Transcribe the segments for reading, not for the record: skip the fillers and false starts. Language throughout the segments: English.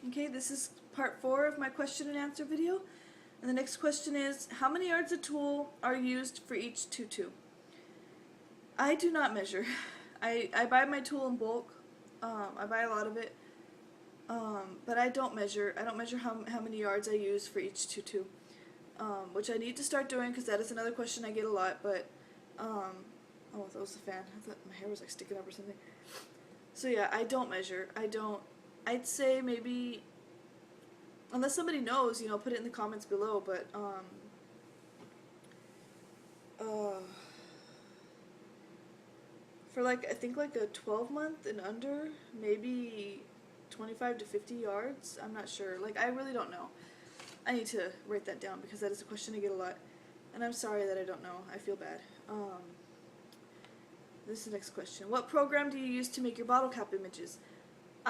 Okay, this is part 4 of my question and answer video. And the next question is, how many yards of tulle are used for each tutu? I do not measure. I buy my tulle in bulk. I buy a lot of it. But I don't measure. I don't measure how many yards I use for each tutu. Which I need to start doing because that is another question I get a lot. But, oh, that was the fan. I thought my hair was like sticking up or something. So yeah, I don't measure. I'd say maybe, unless somebody knows, you know, put it in the comments below, but, for like, I think like a 12-month and under, maybe 25 to 50 yards, I'm not sure. Like, I really don't know. I need to write that down because that is a question I get a lot, and I'm sorry that I don't know. I feel bad. This is the next question. What program do you use to make your bottle cap images?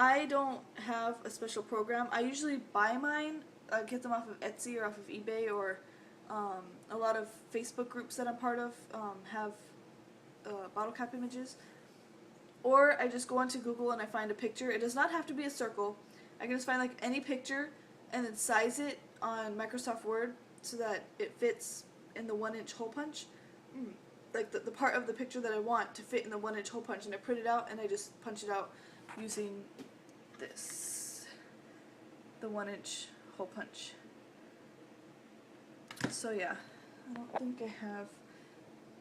I don't have a special program. I usually buy mine, get them off of Etsy or off of eBay, or a lot of Facebook groups that I'm part of have bottle cap images. Or I just go onto Google and I find a picture. It does not have to be a circle. I can just find like any picture and then size it on Microsoft Word so that it fits in the 1-inch hole punch. Like the part of the picture that I want to fit in the 1-inch hole punch, and I print it out and I just punch it out using this, the 1-inch hole punch. So yeah, I don't think I have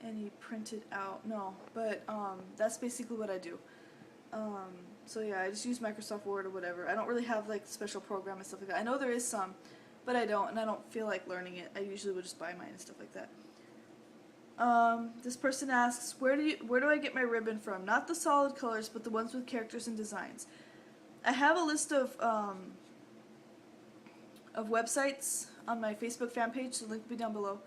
any printed out, no, but that's basically what I do. So yeah, I just use Microsoft Word or whatever. I don't really have like special program and stuff like that. I know there is some, but I don't, and I don't feel like learning it. I usually would just buy mine and stuff like that. This person asks, where do I get my ribbon from? Not the solid colors, but the ones with characters and designs. I have a list of websites on my Facebook fan page, the link will be down below,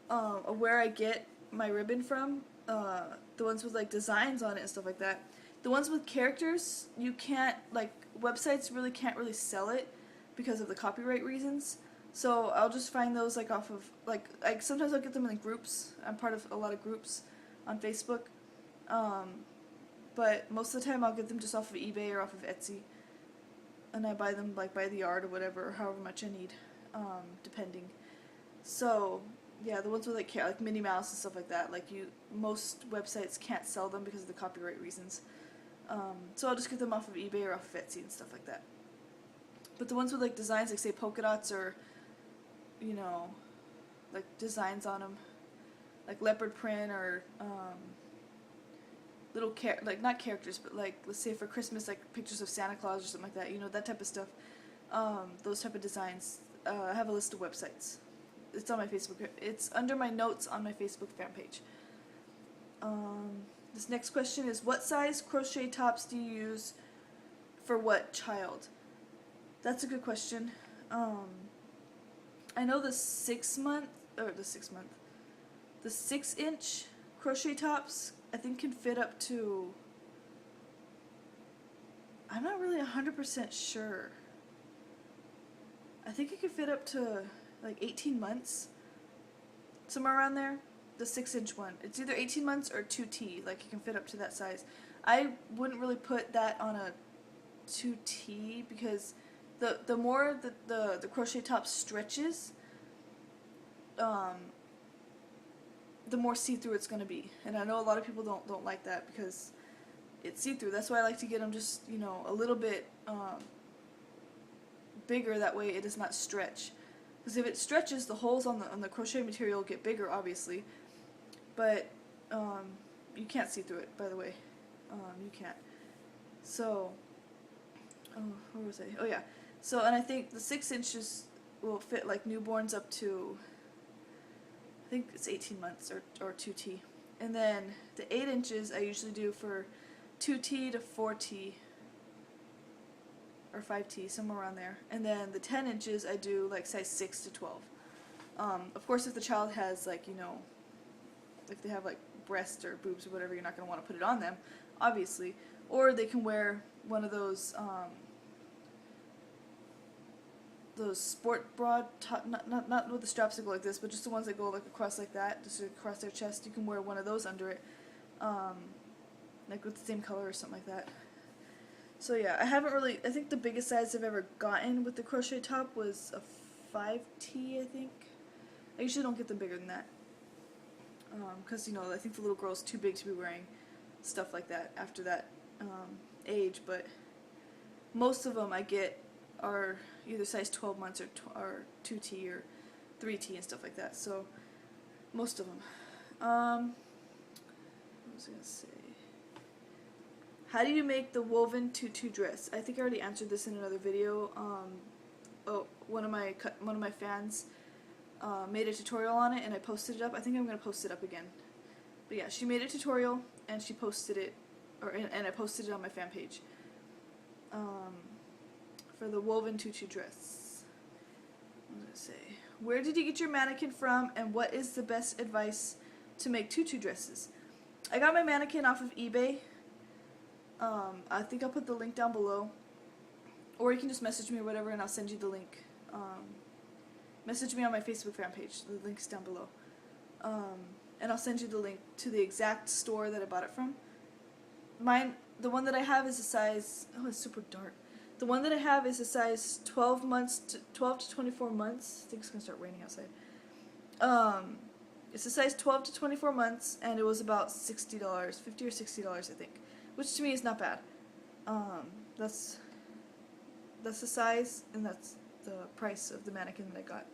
of where I get my ribbon from, the ones with like designs on it and stuff like that. The ones with characters, you can't, like, websites really can't really sell it because of the copyright reasons. So I'll just find those like off of, like sometimes I'll get them in groups. I'm part of a lot of groups on Facebook. But most of the time I'll get them just off of eBay or off of Etsy. And I buy them like by the yard or whatever, or however much I need, depending. So yeah, the ones with like Minnie Mouse and stuff like that, like most websites can't sell them because of the copyright reasons. So I'll just get them off of eBay or off of Etsy and stuff like that. But the ones with like designs, like say polka dots or, you know, like designs on them, like leopard print or little like not characters, but like let's say for Christmas, like pictures of Santa Claus or something like that, you know, that type of stuff. Those type of designs. I have a list of websites. It's on my Facebook. It's under my notes on my Facebook fan page. This next question is, what size crochet tops do you use for what child? That's a good question. I know the 6-inch crochet tops, I think can fit up to, I'm not really 100% sure. I think it could fit up to like 18 months, somewhere around there. The 6-inch one. It's either 18 months or 2T, like it can fit up to that size. I wouldn't really put that on a 2T because the more the crochet top stretches, the more see-through it's gonna be. And I know a lot of people don't like that because it's see-through. That's why I like to get them just, you know, a little bit bigger, that way it does not stretch. Because if it stretches, the holes on the crochet material will get bigger, obviously. But you can't see through it, by the way. You can't. So, where was I? Oh yeah. So, and I think the 6 inches will fit like newborns up to, I think it's 18 months or 2T. And then the 8 inches I usually do for 2T to 4T. Or 5T, somewhere around there. And then the 10 inches I do like size 6 to 12. Of course, if the child has like, you know, if they have like breasts or boobs or whatever, you're not going to want to put it on them, obviously. Or they can wear one of those sport bra, not with the straps that go like this, but just the ones that go like across like that, just across their chest. You can wear one of those under it, like with the same color or something like that. So yeah, I haven't really, I think the biggest size I've ever gotten with the crochet top was a 5T, I think. I usually don't get them bigger than that. Because, you know, I think the little girl's too big to be wearing stuff like that after that age, but most of them I get are either size 12 months or 2T or 3T and stuff like that, so most of them. What was I going to say? How do you make the woven tutu dress? I think I already answered this in another video. One of my fans made a tutorial on it, and I posted it up. I think I'm going to post it up again. But yeah, she made a tutorial, and she posted it, and I posted it on my fan page. For the woven tutu dress. What was I going to say? Where did you get your mannequin from, and what is the best advice to make tutu dresses? I got my mannequin off of eBay. I think I'll put the link down below. Or you can just message me or whatever, and I'll send you the link. Message me on my Facebook fan page. The link's down below. And I'll send you the link to the exact store that I bought it from. The one that I have is a size, oh, it's super dark. The one that I have is a size 12 to 24 months. I think it's going to start raining outside. It's a size 12 to 24 months, and it was about $60, $50 or $60, I think. Which to me is not bad. That's the size, and that's the price of the mannequin that I got.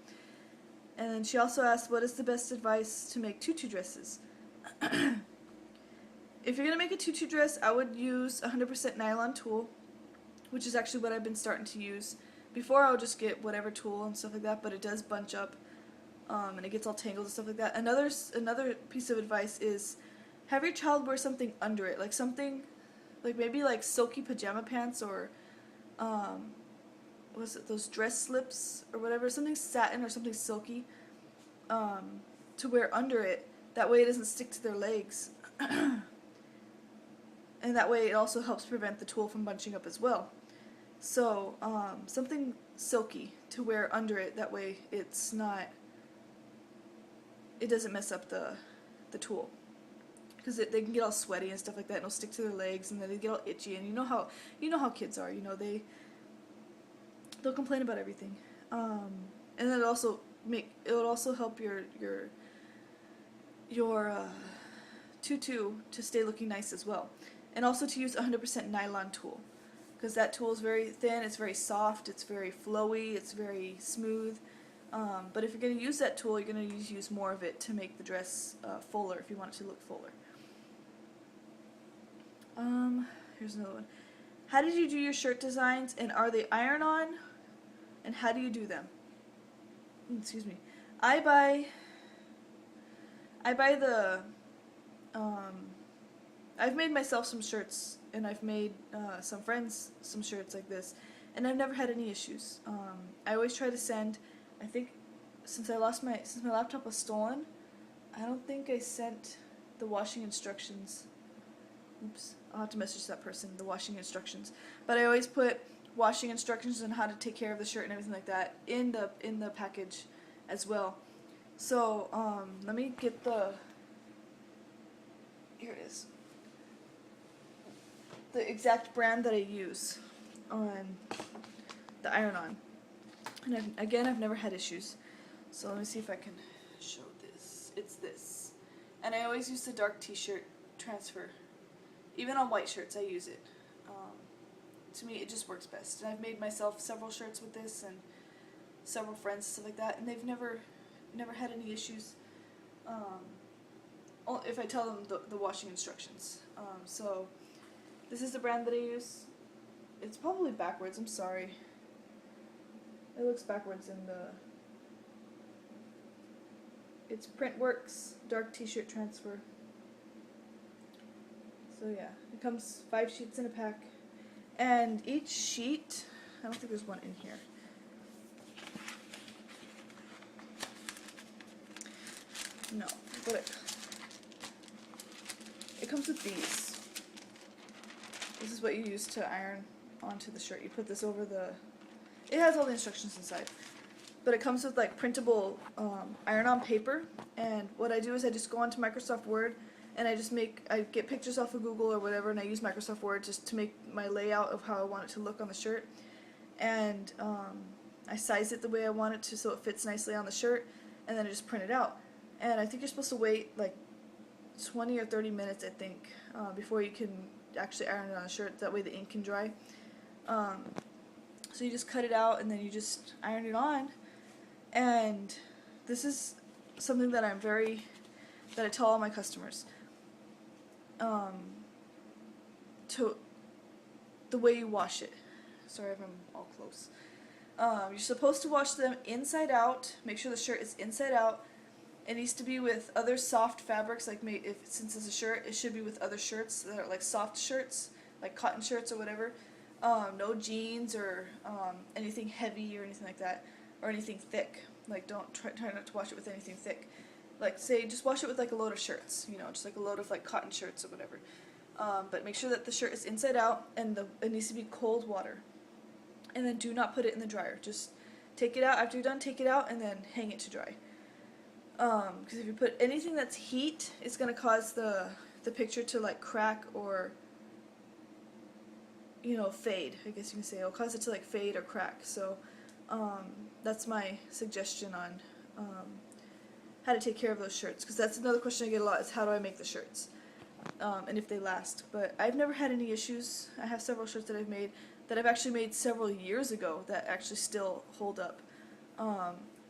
And then she also asked, what is the best advice to make tutu dresses? If you're going to make a tutu dress, I would use 100% nylon tulle, which is actually what I've been starting to use. Before I would just get whatever tulle and stuff like that, but it does bunch up, and it gets all tangled and stuff like that. Another piece of advice is have your child wear something under it, like something, like maybe like silky pajama pants or, was it those dress slips or whatever, something satin or something silky, to wear under it. That way it doesn't stick to their legs. And that way it also helps prevent the tulle from bunching up as well. So, something silky to wear under it, that way it doesn't mess up the tulle. Because they can get all sweaty and stuff like that, and it'll stick to their legs, and then they get all itchy, and you know how kids are, you know, they'll complain about everything. And then it'll also help your tutu to stay looking nice as well. And also to use 100% nylon tulle, because that tulle is very thin, it's very soft, it's very flowy, it's very smooth. But if you're going to use that tulle, you're going to use more of it to make the dress fuller, if you want it to look fuller. Here's another one. How did you do your shirt designs, and are they iron-on, and how do you do them? Excuse me. I buy the, I've made myself some shirts, and I've made some friends some shirts like this, and I've never had any issues. I always try to send, I think, since my laptop was stolen, I don't think I sent the washing instructions. Oops, I'll have to message that person, the washing instructions. But I always put washing instructions on how to take care of the shirt and everything like that in the package as well. So, let me get here it is. The exact brand that I use on the iron-on. And I've never had issues. So let me see if I can show this. It's this. And I always use the dark t-shirt transfer. Even on white shirts I use it. To me it just works best. And I've made myself several shirts with this and several friends and stuff like that, and they've never had any issues if I tell them the washing instructions. So this is the brand that I use. It's probably backwards, I'm sorry. It looks backwards in it's Printworks Dark T-shirt Transfer. So yeah, it comes 5 sheets in a pack. And each sheet, I don't think there's one in here. No, but it comes with these. This is what you use to iron onto the shirt. You put this over it has all the instructions inside. But it comes with like printable iron-on paper, and what I do is I just go onto Microsoft Word and I get pictures off of Google or whatever, and I use Microsoft Word just to make my layout of how I want it to look on the shirt, and I size it the way I want it to so it fits nicely on the shirt, and then I just print it out. And I think you're supposed to wait like 20 or 30 minutes, I think, before you can actually iron it on a shirt. That way the ink can dry. So you just cut it out and then you just iron it on. And this is something that that I tell all my customers. The way you wash it. Sorry if I'm all close. You're supposed to wash them inside out. Make sure the shirt is inside out. It needs to be with other soft fabrics, like since it's a shirt, it should be with other shirts that are like soft shirts, like cotton shirts or whatever. No jeans or anything heavy or anything like that, or anything thick. Like don't try not to wash it with anything thick. Like say just wash it with like a load of shirts, you know, just like a load of like cotton shirts or whatever. But make sure that the shirt is inside out and it needs to be cold water. And then do not put it in the dryer. Just take it out after you're done. Take it out and then hang it to dry. Because if you put anything that's heat, it's going to cause the picture to like crack or, you know, fade, I guess you can say. It'll cause it to like fade or crack. So that's my suggestion on how to take care of those shirts, because that's another question I get a lot, is how do I make the shirts and if they last. But I've never had any issues. I have several shirts that I've made that I've actually made several years ago that actually still hold up.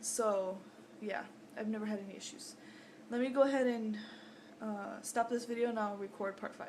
So yeah, I've never had any issues. Let me go ahead and stop this video and I'll record part 5.